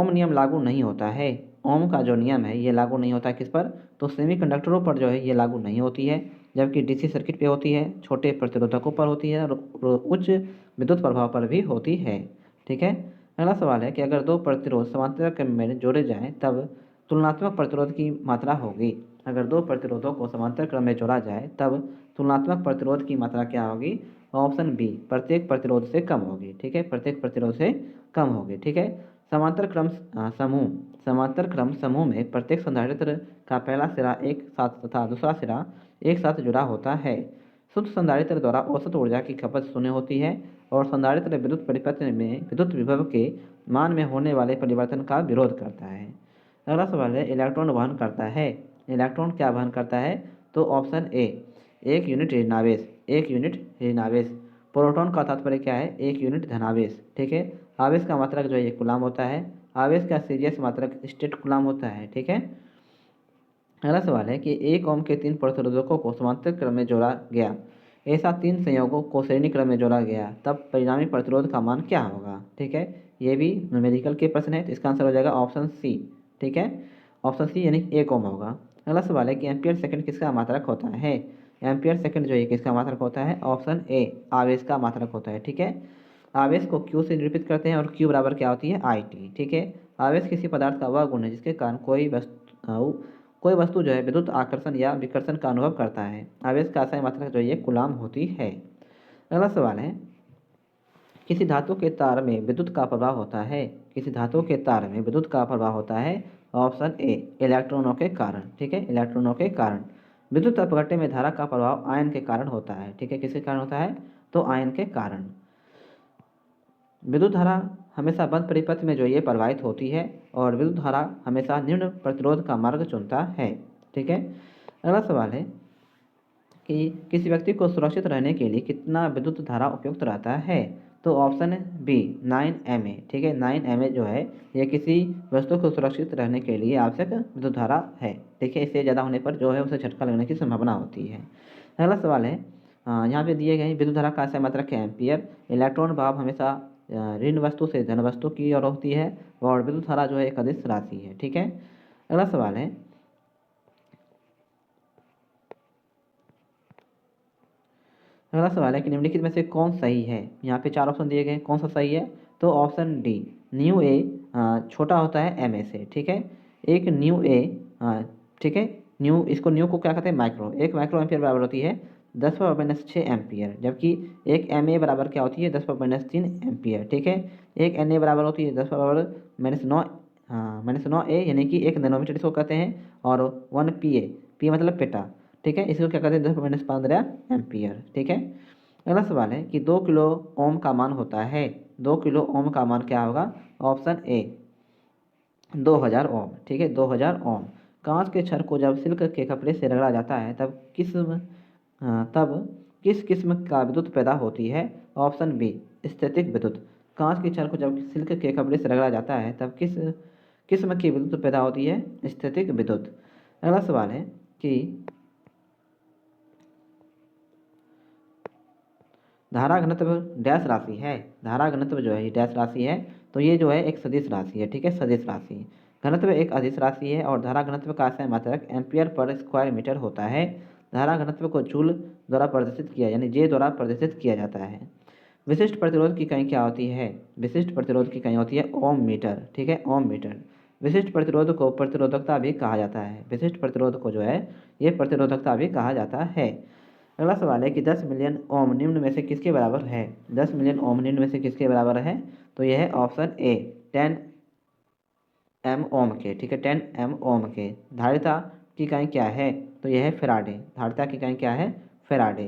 Speaker 1: नियम लागू नहीं होता है। ओम का जो नियम है ये लागू नहीं होता है किस पर? तो सेमीकंडक्टरों पर जो है ये लागू नहीं होती है, जबकि डीसी सर्किट पे होती है, छोटे प्रतिरोधकों पर होती है और उच्च विद्युत प्रभाव पर भी होती है। ठीक है। अगला सवाल है कि अगर दो प्रतिरोध समांतर क्रम में जोड़े जाएं तब तुलनात्मक प्रतिरोध की मात्रा होगी। अगर दो प्रतिरोधों को समांतर क्रम में जोड़ा जाए तब तुलनात्मक प्रतिरोध की मात्रा क्या होगी? ऑप्शन बी प्रत्येक प्रतिरोध से कम होगी। ठीक है, प्रत्येक प्रतिरोध से कम होगी। ठीक है। समांतर क्रम समूह में प्रत्येक संधारित्र का पहला सिरा एक साथ तथा दूसरा सिरा एक साथ जुड़ा होता है। शुद्ध संधारित्र द्वारा औसत ऊर्जा की खपत शून्य होती है और संधारित्र विद्युत परिपथ में विद्युत विभव के मान में होने वाले परिवर्तन का विरोध करता है। अगला सवाल है इलेक्ट्रॉन वहन करता है। इलेक्ट्रॉन क्या वहन करता है? तो ऑप्शन ए 1 यूनिट ऋणावेश। 1 यूनिट ऋणावेश। प्रोटॉन का तात्पर्य क्या है? 1 यूनिट धनावेश। ठीक है। आवेश का मात्रक जो है ये कूलाम होता है। आवेश का सीजीएस मात्रक स्टेट कूलाम होता है। ठीक है। अगला सवाल है कि 1 ओम के 3 प्रतिरोधकों को समांतर क्रम में जोड़ा गया, ऐसा 3 संयोगों को श्रेणी क्रम में जोड़ा गया, तब परिणामी प्रतिरोध का मान क्या होगा? ठीक है, ये भी न्यूमेरिकल के प्रश्न है, तो इसका आंसर हो जाएगा ऑप्शन सी। ठीक है, ऑप्शन सी यानी 1 ओम होगा। अगला सवाल है कि एम्पियर सेकंड किसका मात्रक होता है? एम्पियर सेकंड जो है किसका मात्रक होता है? ऑप्शन ए आवेश का मात्रक होता है। ठीक है। आवेश को क्यू से निरूपित करते हैं और क्यू बराबर क्या होती है? I T. ठीक है। आवेश किसी पदार्थ का वह गुण है जिसके कारण कोई वस्तु जो है विद्युत आकर्षण या विकर्षण का अनुभव करता है। आवेश का आशय मात्रक जो है कूलाम होती है। अगला सवाल है किसी धातु के तार में विद्युत का प्रवाह होता है। किसी धातु के तार में विद्युत का प्रवाह होता है। ऑप्शन ए इलेक्ट्रॉनों के कारण। ठीक है, इलेक्ट्रॉनों के कारण। विद्युत अपघट्य में धारा का प्रभाव आयन के कारण होता है। ठीक है, किसके कारण होता है? तो आयन के कारण। विद्युत धारा हमेशा बंद परिपथ में जो ये प्रवाहित होती है और विद्युत धारा हमेशा निम्न प्रतिरोध का मार्ग चुनता है। ठीक है। अगला सवाल है कि किसी व्यक्ति को सुरक्षित रहने के लिए कितना विद्युत धारा उपयुक्त रहता है? तो ऑप्शन बी 9 mA। ठीक है, 9 mA जो है ये किसी वस्तु को सुरक्षित रहने के लिए आवश्यक विद्युत धारा है। ठीक है, इससे ज़्यादा होने पर जो है उसे झटका लगने की संभावना होती है। अगला सवाल है यहाँ पे दिए गए विद्युत धारा का आशय मात्रक है एम्पियर। इलेक्ट्रॉन भाव हमेशा ऋण वस्तु से धन वस्तु की ओर होती है और विद्युत धारा जो है एक अदिश राशि है। ठीक है। अगला सवाल है कि निम्नलिखित में से कौन सही है? यहाँ पे 4 ऑप्शन दिए गए हैं, कौन सा सही है? तो ऑप्शन डी न्यू ए छोटा होता है एम ए से। ठीक है, एक न्यू ए ठीक है, न्यू इसको न्यू को क्या कहते हैं? माइक्रो। 1 माइक्रो एम्पियर बराबर होती है 10⁻6 एम्पियर, जबकि एक एम ए बराबर क्या होती है? 10⁻3 एम्पियर। ठीक है, एक एन ए बराबर होती है 10⁻9 -9 ए यानी कि 1 नैनोमीटर इसको कहते हैं, और 1 पी मतलब पेटा। ठीक है, इसको क्या कहते हैं? 10⁻15 एम्पियर। ठीक है। अगला सवाल है कि 2 किलो ओम का मान होता है। 2 किलो ओम का मान क्या होगा? ऑप्शन ए 2000 ओम। ठीक है, 2000 ओम। कांच के छड़ को जब सिल्क के कपड़े से रगड़ा जाता है तब किस किस्म का विद्युत पैदा होती है? ऑप्शन बी स्थैतिक विद्युत। कांच के छड़ को जब सिल्क के कपड़े से रगड़ा जाता है तब किस किस्म की विद्युत पैदा होती है? स्थैतिक विद्युत। अगला सवाल है कि धारा घनत्व डैश राशि है। धारा घनत्व जो है ये डैश राशि है, तो ये जो है एक सदिश राशि है। ठीक है, सदिश राशि। घनत्व एक अदिश राशि है और धारा घनत्व का आशय मात्रक एम्पियर पर स्क्वायर मीटर होता है। धारा घनत्व को जूल द्वारा प्रदर्शित किया यानी जे द्वारा प्रदर्शित किया जाता है। विशिष्ट प्रतिरोध की इकाई क्या होती है? विशिष्ट प्रतिरोध की इकाई होती है ओम मीटर। ठीक है, ओम मीटर। विशिष्ट प्रतिरोध को प्रतिरोधकता भी कहा जाता है। विशिष्ट प्रतिरोध को जो है ये प्रतिरोधकता भी कहा जाता है। अगला सवाल है कि 10 मिलियन ओम निम्न में से किसके बराबर है? 10 मिलियन ओम निम्न में से किसके बराबर है? तो यह है ऑप्शन ए 10 एम ओम के, ठीक है, 10 एम ओम के। धारिता की इकाई क्या है? तो यह है फेराडे। धारिता की इकाई क्या है? फेराडे।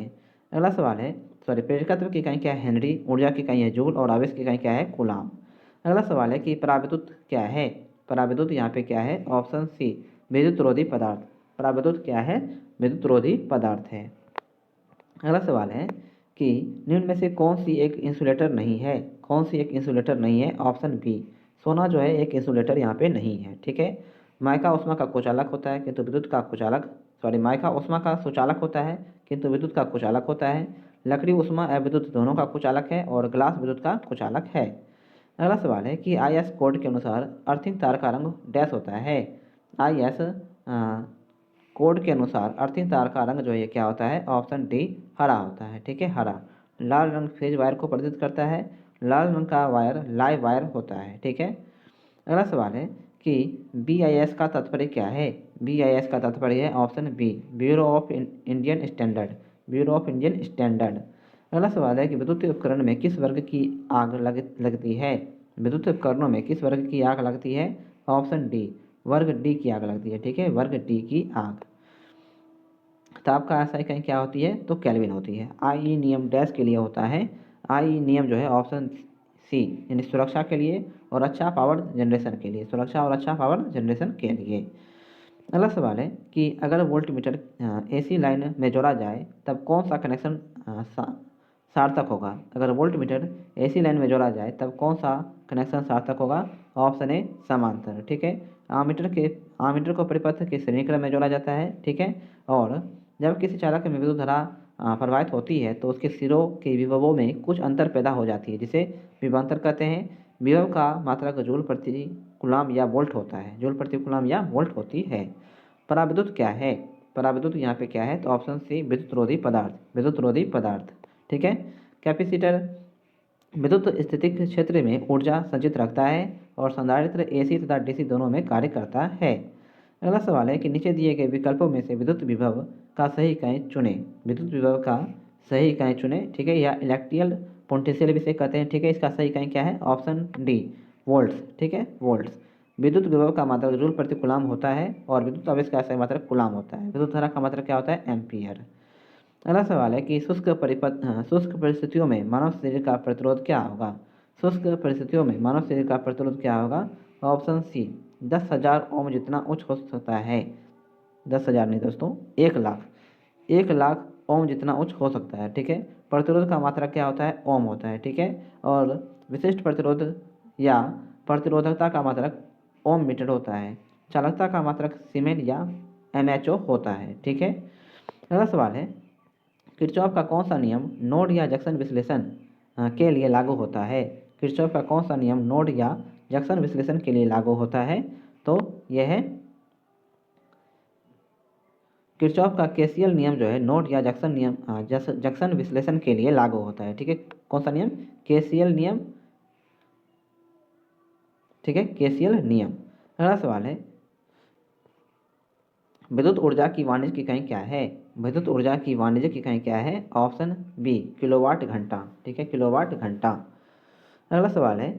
Speaker 1: अगला सवाल है, सॉरी, प्रेरकत्व की इकाई क्या है? हेनरी। ऊर्जा की इकाई है जूल और आवेश की इकाई क्या है? कूलाम। अगला सवाल है कि पराविद्युत क्या है? पराविद्युत यहाँ पे क्या है? ऑप्शन सी, विद्युत रोधी पदार्थ। पराविद्युत क्या है? विद्युत रोधी पदार्थ है। अगला सवाल है कि निम्न में से कौन सी एक इंसुलेटर नहीं है? कौन सी एक इंसुलेटर नहीं है? ऑप्शन बी, सोना जो है एक इंसुलेटर यहाँ पे नहीं है, ठीक है। माइका ऊष्मा का कुचालक होता है किंतु विद्युत का कुचालक, सॉरी, माइका ऊष्मा का सुचालक होता है किंतु विद्युत का कुचालक होता है। लकड़ी ऊष्मा एवं विद्युत दोनों का कुचालक है और ग्लास विद्युत का कुचालक है। अगला सवाल है कि IS कोड के अनुसार अर्थिंग तार का रंग डैश होता है? IS कोड के अनुसार अर्थिंग तार का रंग जो है क्या होता है? ऑप्शन डी, हरा होता है, ठीक है, हरा। लाल रंग फेज वायर को प्रदर्शित करता है। लाल रंग का वायर लाइव वायर होता है, ठीक है। अगला सवाल है कि BIS का तात्पर्य क्या है? BIS का तात्पर्य है option B, bureau of Indian standard. Bureau of Indian standard. अगला सवाल है कि विद्युत उपकरण में किस वर्ग की आग लगती है? विद्युत उपकरणों में किस वर्ग की आग लगती है? ऑप्शन डी, वर्ग डी की आग लगती है, ठीक है, वर्ग डी की आग। ताप का SI इकाई क्या होती है? तो केल्विन होती है। IE नियम डैश के लिए होता है? IE नियम जो है ऑप्शन सी, यानी सुरक्षा के लिए और अच्छा पावर जनरेशन के लिए, सुरक्षा और अच्छा पावर जनरेशन के लिए। अगला सवाल है कि अगर वोल्टमीटर AC लाइन में जोड़ा जाए तब कौन सा कनेक्शन सार्थक होगा? अगर वोल्टमीटर AC लाइन में जोड़ा जाए तब कौन सा कनेक्शन सार्थक होगा? ऑप्शन ए, समांतर, ठीक है। आमीटर को परिपथ के श्रेणी क्रम में जोड़ा जाता है, ठीक है। और जब किसी चालक में विद्युत धारा प्रवाहित होती है तो उसके सिरों के विभवों में कुछ अंतर पैदा हो जाती है जिसे विभवांतर कहते हैं। विभव का मात्रक जूल प्रति कूलाम या वोल्ट होता है, जूल प्रति कूलाम या वोल्ट होती है। पराविद्युत क्या है? पराविद्युत यहाँ पे क्या है? तो ऑप्शन सी, विद्युत रोधी पदार्थ, विद्युत रोधी पदार्थ, ठीक है। कैपेसिटर विद्युत स्थितिक क्षेत्र में ऊर्जा संचित रखता है और संधारित्र AC तथा DC दोनों में कार्य करता है। अगला सवाल है कि नीचे दिए गए विकल्पों में से विद्युत विभव का सही इकाई चुने। विद्युत विभव का सही इकाई चुने, ठीक है, या इलेक्ट्रिकल पोटेंशियल भी इसे कहते हैं, ठीक है। इसका सही इकाई क्या है? ऑप्शन डी, वोल्ट्स, ठीक है, वोल्ट्स। विद्युत विभव का मात्रक जूल प्रति कूलाम होता है और विद्युत आवेश का सही मात्रक कूलाम होता है। विद्युत धारा का मात्रक क्या होता है? एम्पियर। अगला सवाल है कि शुष्क परिस्थितियों में मानव शरीर का प्रतिरोध क्या होगा? शुष्क परिस्थितियों में मानव शरीर का प्रतिरोध क्या होगा? ऑप्शन सी, 10,000 ओम जितना उच्च हो सकता है। 10,000 नहीं दोस्तों, 1,00,000, 1,00,000 ओम जितना उच्च हो सकता है, ठीक है। प्रतिरोध का मात्रा क्या होता है? ओम होता है, ठीक है। और विशिष्ट प्रतिरोध या प्रतिरोधकता का मात्रक ओम मीटर होता है। चालकता का मात्रक सीमेन या MHO होता है, ठीक है। अगला सवाल है, किरचॉफ का कौन सा नियम नोड या जंक्शन विश्लेषण के लिए लागू होता है? किरचॉफ का कौन सा नियम नोड या जंक्शन विश्लेषण के लिए लागू होता है? तो यह है किरचॉफ का KCL नियम जो है नोड या जंक्शन नियम जंक्शन विश्लेषण के लिए लागू होता है, ठीक है। कौन सा नियम? KCL नियम, ठीक है, KCL नियम। अगला सवाल है, विद्युत ऊर्जा की वाणिज्यिक इकाई क्या है? विद्युत ऊर्जा की वाणिज्यिक इकाई क्या है? ऑप्शन बी, किलोवाट घंटा, ठीक है, किलोवाट घंटा। अगला सवाल है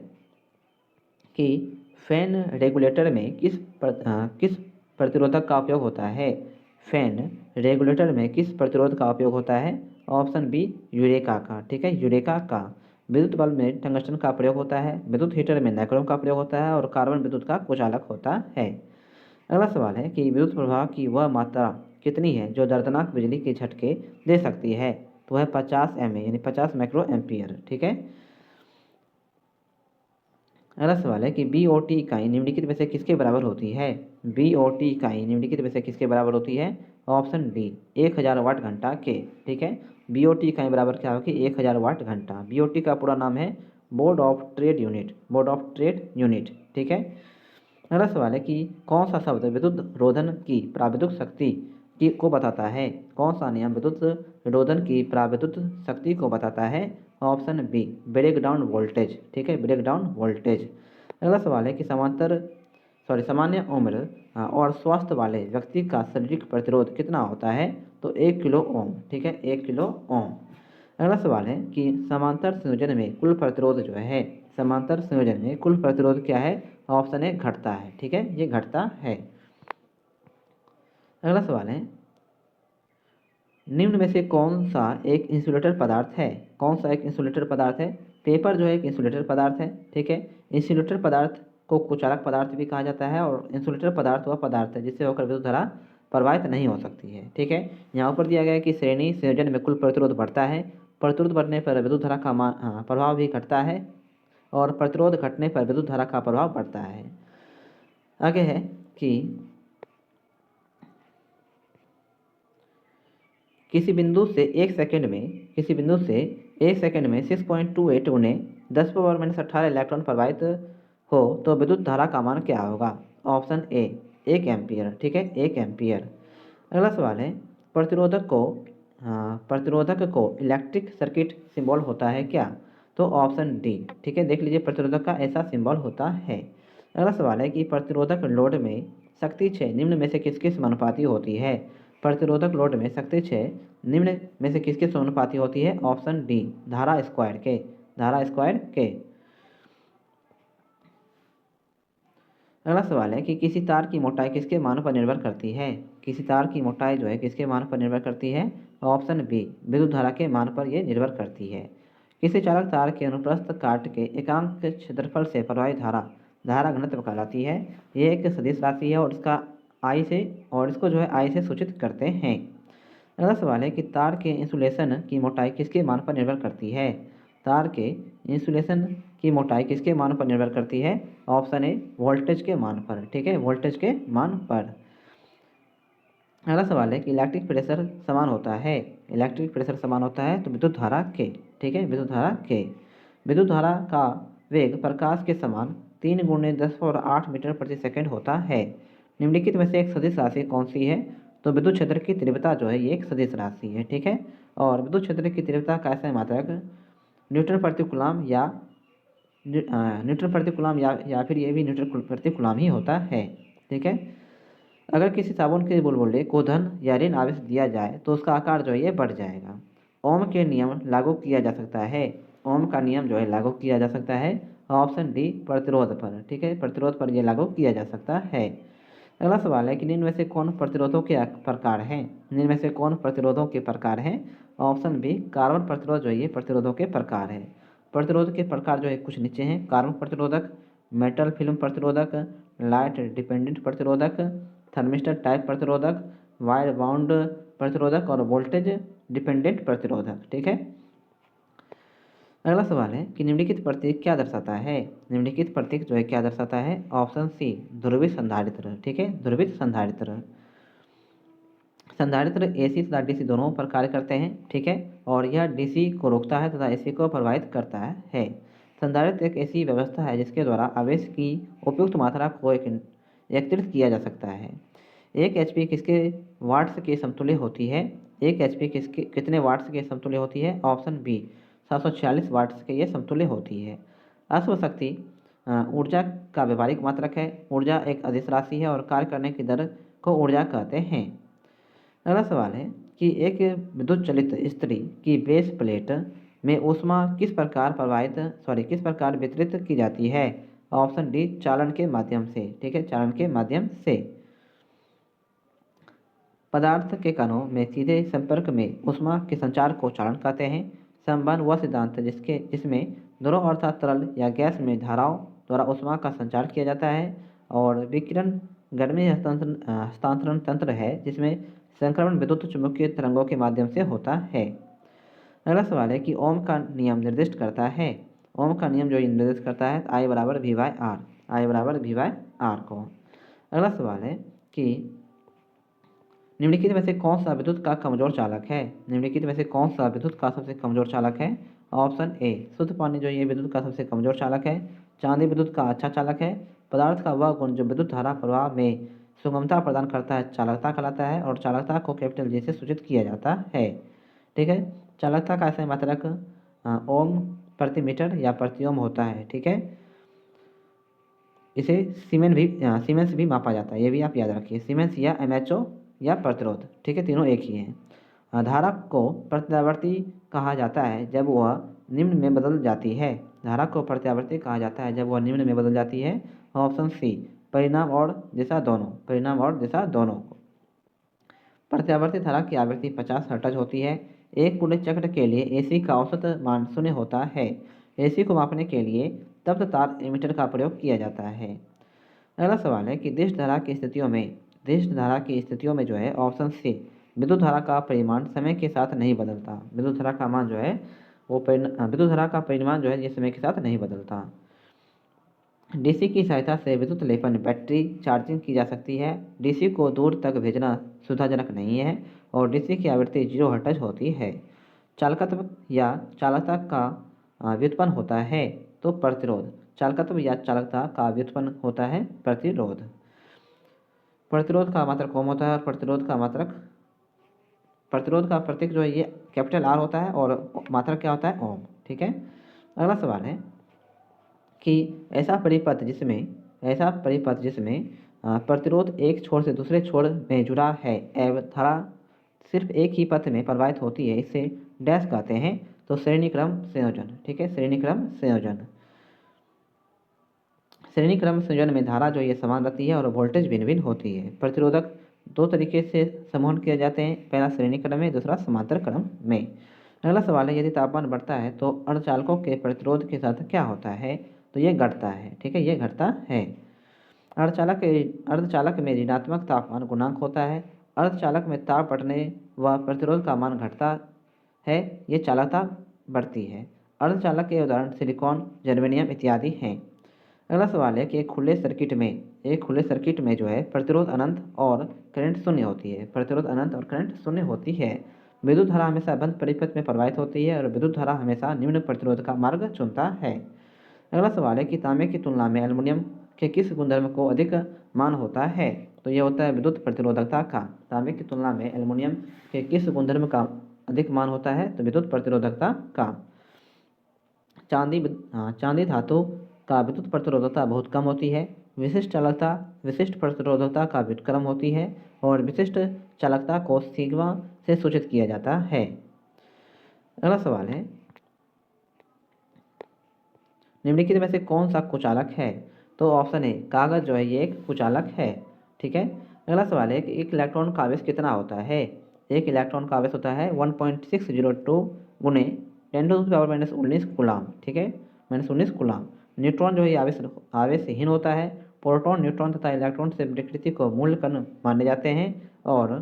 Speaker 1: कि फैन रेगुलेटर में किस प्रतिरोधक का उपयोग होता है? फैन रेगुलेटर में किस प्रतिरोध का उपयोग होता है? ऑप्शन बी, यूरेका का, ठीक है, यूरेका का। विद्युत बल्ब में टंगस्टन का प्रयोग होता है। विद्युत हीटर में नाइक्रोम का प्रयोग होता है और कार्बन विद्युत का कुचालक होता है। अगला सवाल है कि विद्युत प्रवाह की वह मात्रा कितनी है जो दर्दनाक बिजली के झटके दे सकती है? तो वह 50 MA यानी 50 माइक्रो एम्पियर, ठीक है। अगला सवाल है कि BOT इकाई निम्नलिखित में से किसके बराबर होती है? BOT इकाई निम्नलिखित में से किसके बराबर होती है? ऑप्शन डी, 1,000 वाट घंटा के, ठीक है। BOT इकाई बराबर क्या होगी? 1,000 वाट घंटा। BOT का पूरा नाम है board of trade unit, board of trade unit, ठीक है। अगला सवाल है कि कौन सा शब्द विद्युत रोधन की प्राविद्युत शक्ति की को बताता है? कौन सा नियम विद्युत रोधन की प्राविद्युत शक्ति को बताता है? Option B, break down voltage, ठीक है, ब्रेक डाउन वोल्टेज। अगला सवाल है कि सामान्य उम्र और स्वास्थ्य वाले व्यक्ति का शारीरिक प्रतिरोध कितना होता है? तो 1 किलो ओम, ठीक है, 1 किलो ओम। अगला सवाल है कि समांतर संयोजन में कुल प्रतिरोध जो है, समांतर संयोजन में कुल प्रतिरोध क्या है? ऑप्शन ए घटता है। ठीक है, ये घटता है। अगला सवाल है, निम्न में से कौन सा एक इंसुलेटर पदार्थ है? कौन सा एक इंसुलेटर पदार्थ है? पेपर जो है एक इंसुलेटर पदार्थ है। ठीक है, इंसुलेटर पदार्थ को कुचालक पदार्थ भी कहा जाता है, और इंसुलेटर पदार्थ वह पदार्थ है जिससे होकर विद्युत धारा प्रवाहित नहीं हो सकती है। ठीक है, यहाँ पर दिया गया है कि श्रेणी संयोजन में कुल प्रतिरोध बढ़ता है, प्रतिरोध बढ़ने पर विद्युत धारा का प्रभाव भी घटता है, और प्रतिरोध घटने पर विद्युत धारा का प्रभाव बढ़ता है। आगे है कि किसी बिंदु से 1 सेकंड में 6.28 गुने 10⁻18 इलेक्ट्रॉन प्रवाहित हो तो विद्युत धारा का मान क्या होगा? Option A 1 ampere. ठीक है, 1 एम्पियर। अगला सवाल है, प्रतिरोधक को इलेक्ट्रिक सर्किट सिंबल होता है क्या? तो ऑप्शन डी। ठीक है, देख लीजिए, प्रतिरोधक का ऐसा सिंबल होता है। अगला सवाल है कि प्रतिरोधक लोड में शक्ति क्षय निम्न में से किसके समानुपाती होती है? प्रतिरोधक लोड में शक्ति क्षय निम्न में से किसके समानुपाती होती है? ऑप्शन डी, धारा स्क्वायर के। धारा स्क्वायर के। अगला सवाल है कि किसी तार की मोटाई किसके मान पर निर्भर करती है? किसी तार की मोटाई जो है किसके मान पर निर्भर करती है? ऑप्शन बी, विद्युत धारा के मान पर यह निर्भर करती है। किसी चालक तार के अनुप्रस्थ काट के एकांक क्षेत्रफल से प्रवाहित धारा धारा घनत्व कहलाती है। यह एक सदिश राशि है, और इसको जो है आई से सूचित करते हैं। अगला सवाल है कि तार के इंसुलेशन की मोटाई किसके मान पर निर्भर करती है? तार के इंसुलेशन की मोटाई किसके मान पर निर्भर करती है? ऑप्शन ए, वोल्टेज के मान पर। ठीक है, वोल्टेज के मान पर। अगला सवाल है कि इलेक्ट्रिक प्रेशर समान होता है। इलेक्ट्रिक प्रेशर समान होता है तो विद्युत धारा के। ठीक है, विद्युत धारा के। विद्युत धारा का वेग प्रकाश के समान 3 × 10⁸ मीटर प्रति सेकंड होता है। निम्नलिखित में से एक सदिश राशि कौन सी है? तो विद्युत क्षेत्र की तीव्रता जो है ये एक सदिश राशि है। ठीक है, और विद्युत क्षेत्र की तीव्रता का ऐसा मात्रक न्यूटन प्रति कूलम या फिर ये भी न्यूटन प्रति कूलम ही होता है। ठीक है, अगर किसी साबुन के बुलबुले को धन या ऋण आवेश दिया जाए तो उसका आकार जो है ये बढ़ जाएगा। ओम के नियम लागू किया जा सकता है। ओम का नियम जो है लागू किया जा सकता है। ऑप्शन डी, प्रतिरोध पर। ठीक है, प्रतिरोध पर यह लागू किया जा सकता है। अगला सवाल है कि निम्न में से कौन प्रतिरोधों के प्रकार हैं? निम्न में से कौन प्रतिरोधों के प्रकार हैं? ऑप्शन बी, कार्बन प्रतिरोध जो है ये प्रतिरोधों के प्रकार है। प्रतिरोध के प्रकार जो है कुछ नीचे हैं: कार्बन प्रतिरोधक, मेटल फिल्म प्रतिरोधक, लाइट डिपेंडेंट प्रतिरोधक, थर्मिस्टर टाइप प्रतिरोधक, वायर बाउंड प्रतिरोधक, और वोल्टेज डिपेंडेंट प्रतिरोधक। ठीक है, अगला सवाल है कि निम्नलिखित प्रतीक क्या दर्शाता है? निम्नलिखित प्रतीक जो है क्या दर्शाता है? ऑप्शन सी, ध्रुवित संधारित्र। ठीक है, ध्रुवित संधारित्र। संधारित्र एसी तथा डीसी दोनों पर कार्य करते हैं। ठीक है, और यह डीसी को रोकता है तथा एसी को प्रभावित करता है। संधारित्र एक ऐसी व्यवस्था है जिसके द्वारा आवेश की उपयुक्त मात्रा को एकत्रित किया जा सकता है। 1 HP किसके वाट्स के समतुल्य होती है? 1 HP कितने वाट्स के समतुल्य होती है? ऑप्शन बी, 746 वाट्स के ये समतुल्य होती है। अश्व शक्ति ऊर्जा का व्यवहारिक मात्रक है। ऊर्जा एक अदिश राशि है और कार्य करने की दर को ऊर्जा कहते हैं। अगला सवाल है कि एक विद्युत चलित इस्त्री की बेस प्लेट में ऊष्मा किस प्रकार वितरित की जाती है? ऑप्शन डी, चालन के माध्यम से। ठीक है, चालन के माध्यम से। पदार्थ के कणों में सीधे संपर्क में ऊष्मा के संचार को चालन कहते हैं। संबंध वह सिद्धांत जिसमें दोनों अर्थात तरल या गैस में धाराओं द्वारा ऊष्मा का संचार किया जाता है। और विकिरण गर्मी हस्तांतरण तंत्र है जिसमें संक्रमण विद्युत चुम्बकीय तरंगों के माध्यम से होता है। अगला सवाल है कि ओम का नियम निर्दिष्ट करता है। ओम का नियम जो निर्दिष्ट करता है I बराबर V/R, I बराबर V/R को। अगला सवाल है कि निम्नलिखित में से कौन सा विद्युत का कमजोर चालक है? निम्नलिखित में से कौन सा विद्युत का सबसे कमजोर चालक है? ऑप्शन ए, शुद्ध पानी जो ये विद्युत का सबसे कमजोर चालक है। चांदी विद्युत का अच्छा चालक है। पदार्थ का वह गुण जो विद्युत धारा प्रवाह में सुगमता प्रदान करता है चालकता कहलाता है, और चालकता को कैपिटल J से सूचित किया जाता है। ठीक है, चालकता का ऐसा मात्रक ओम प्रति मीटर या प्रति ओम होता है। ठीक है, इसे सीमेंस भी मापा जाता है, ये भी आप याद रखिए, सीमेंस या MHO या प्रतिरोध। ठीक है, तीनों एक ही हैं। धारा को प्रत्यावर्ती कहा जाता है जब वह निम्न में बदल जाती है। धारा को प्रत्यावर्ती कहा जाता है जब वह निम्न में बदल जाती है। ऑप्शन सी परिणाम और दिशा दोनों, परिणाम और दिशा दोनों को। प्रत्यावर्ती धारा की आवृत्ति 50 हर्ट्ज होती है। एक पूर्ण चक्र के लिए एसी का औसत मान 0 होता है। एसी को मापने के लिए तप्त तार एमीटर का प्रयोग किया जाता है। अगला सवाल है कि दिष्ट धारा की स्थितियों में, दिष्ट धारा की स्थितियों में जो है ऑप्शन सी विद्युत धारा का परिमाण समय के साथ नहीं बदलता। विद्युत धारा का मान जो है वो विद्युत धारा का परिमाण जो है ये समय के साथ नहीं बदलता। डीसी की सहायता से विद्युत लेपन बैटरी चार्जिंग की जा सकती है। डीसी को दूर तक भेजना सुविधाजनक नहीं है और डीसी की आवृत्ति 0 हर्ट्ज होती है। चालकत्व या चालकता का व्युत्पन्न होता है तो प्रतिरोध, चालकत्व या चालकता का व्युत्पन्न होता है प्रतिरोध। प्रतिरोध का मात्रक ओम होता है और प्रतिरोध का प्रतीक जो है ये कैपिटल आर होता है और मात्रक क्या होता है ओम। ठीक है। अगला सवाल है कि ऐसा परिपथ जिसमें प्रतिरोध एक छोर से दूसरे छोर में जुड़ा है एवं धारा सिर्फ एक ही पथ में प्रवाहित होती है, इसे डैश कहते हैं तो श्रेणी क्रम संयोजन। ठीक है, श्रेणी क्रम संयोजन। श्रेणी क्रम संयोजन में धारा जो ये समान रहती है और वोल्टेज भिन्न भिन्न होती है। प्रतिरोधक दो तरीके से समूहन किए जाते हैं, पहला श्रेणी क्रम में, दूसरा समांतर क्रम में। अगला सवाल है यदि तापमान बढ़ता है तो अर्धचालकों के प्रतिरोध के साथ क्या होता है, तो ये घटता है। ठीक है, ये घटता है। अर्धचालक में ऋणात्मक तापमान गुणांक होता है। अर्धचालक में ताप बढ़ने व प्रतिरोध का मान घटता है, ये चालकता बढ़ती है। अर्धचालक के उदाहरण सिलिकॉन, जर्मेनियम इत्यादि हैं। अगला सवाल है कि एक खुले सर्किट में जो है प्रतिरोध अनंत और करंट शून्य होती है। प्रतिरोध अनंत और करंट शून्य होती है। विद्युत धारा हमेशा बंद परिपथ में प्रवाहित होती है और विद्युत धारा हमेशा निम्न प्रतिरोध का मार्ग चुनता है। अगला सवाल है कि तांबे की तुलना में एल्युमिनियम के किस गुणधर्म को अधिक मान होता है, तो यह होता है विद्युत प्रतिरोधकता का। तांबे की तुलना में एल्युमिनियम के किस गुणधर्म का अधिक मान होता है, तो विद्युत प्रतिरोधकता का। चांदी धातु का विद्युत प्रतिरोधकता बहुत कम होती है। विशिष्ट प्रतिरोधकता का व्युत्क्रम होती है और विशिष्ट चालकता को सिग्मा से सूचित किया जाता है। अगला सवाल है निम्नलिखित में से कौन सा कुचालक है, तो ऑप्शन है कागज जो है ये एक कुचालक है। ठीक है। अगला सवाल है कि एक इलेक्ट्रॉन का आवेश कितना होता है। एक इलेक्ट्रॉन का आवेश होता है 1.602 गुणे 10⁻19 कूलाम। ठीक है, -19 कूलाम। न्यूट्रॉन जो है आवेशहीन होता है। प्रोटॉन, न्यूट्रॉन तथा इलेक्ट्रॉन से विकृति को मूल कण माने जाते हैं और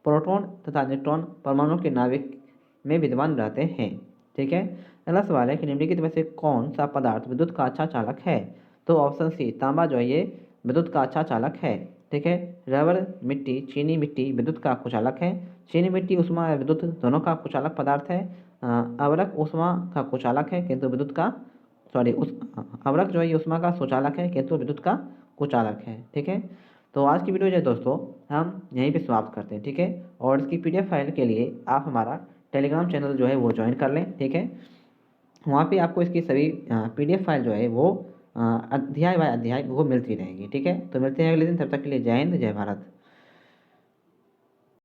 Speaker 1: प्रोटॉन तथा न्यूट्रॉन परमाणु के नाभिक में विद्यमान रहते हैं। ठीक है। अगला सवाल है कि निम्नलिखित में से कौन सा पदार्थ विद्युत का अच्छा चालक है, तो ऑप्शन सी तांबा जो है ये विद्युत का अच्छा चालक है। ठीक है। रबर मिट्टी, चीनी मिट्टी विद्युत का कुचालक है। चीनी मिट्टी ऊष्मा या विद्युत दोनों का कुचालक पदार्थ है। अवरक ऊष्मा का कुचालक है किंतु विद्युत का अवरक जो है ये ऊष्मा का सुचालक है किंतु विद्युत का कुचालक है। ठीक है। तो आज की वीडियो जो है दोस्तों हम यहीं पे समाप्त करते हैं। ठीक है। और इसकी PDF फाइल के लिए आप हमारा टेलीग्राम चैनल जो है वो ज्वाइन कर लें। ठीक है। वहाँ पे आपको इसकी सभी PDF फाइल जो है वो अध्याय बाय अध्याय वो मिलती रहेगी। ठीक है। तो मिलते हैं अगले दिन, तब तक के लिए जय हिंद, जय भारत।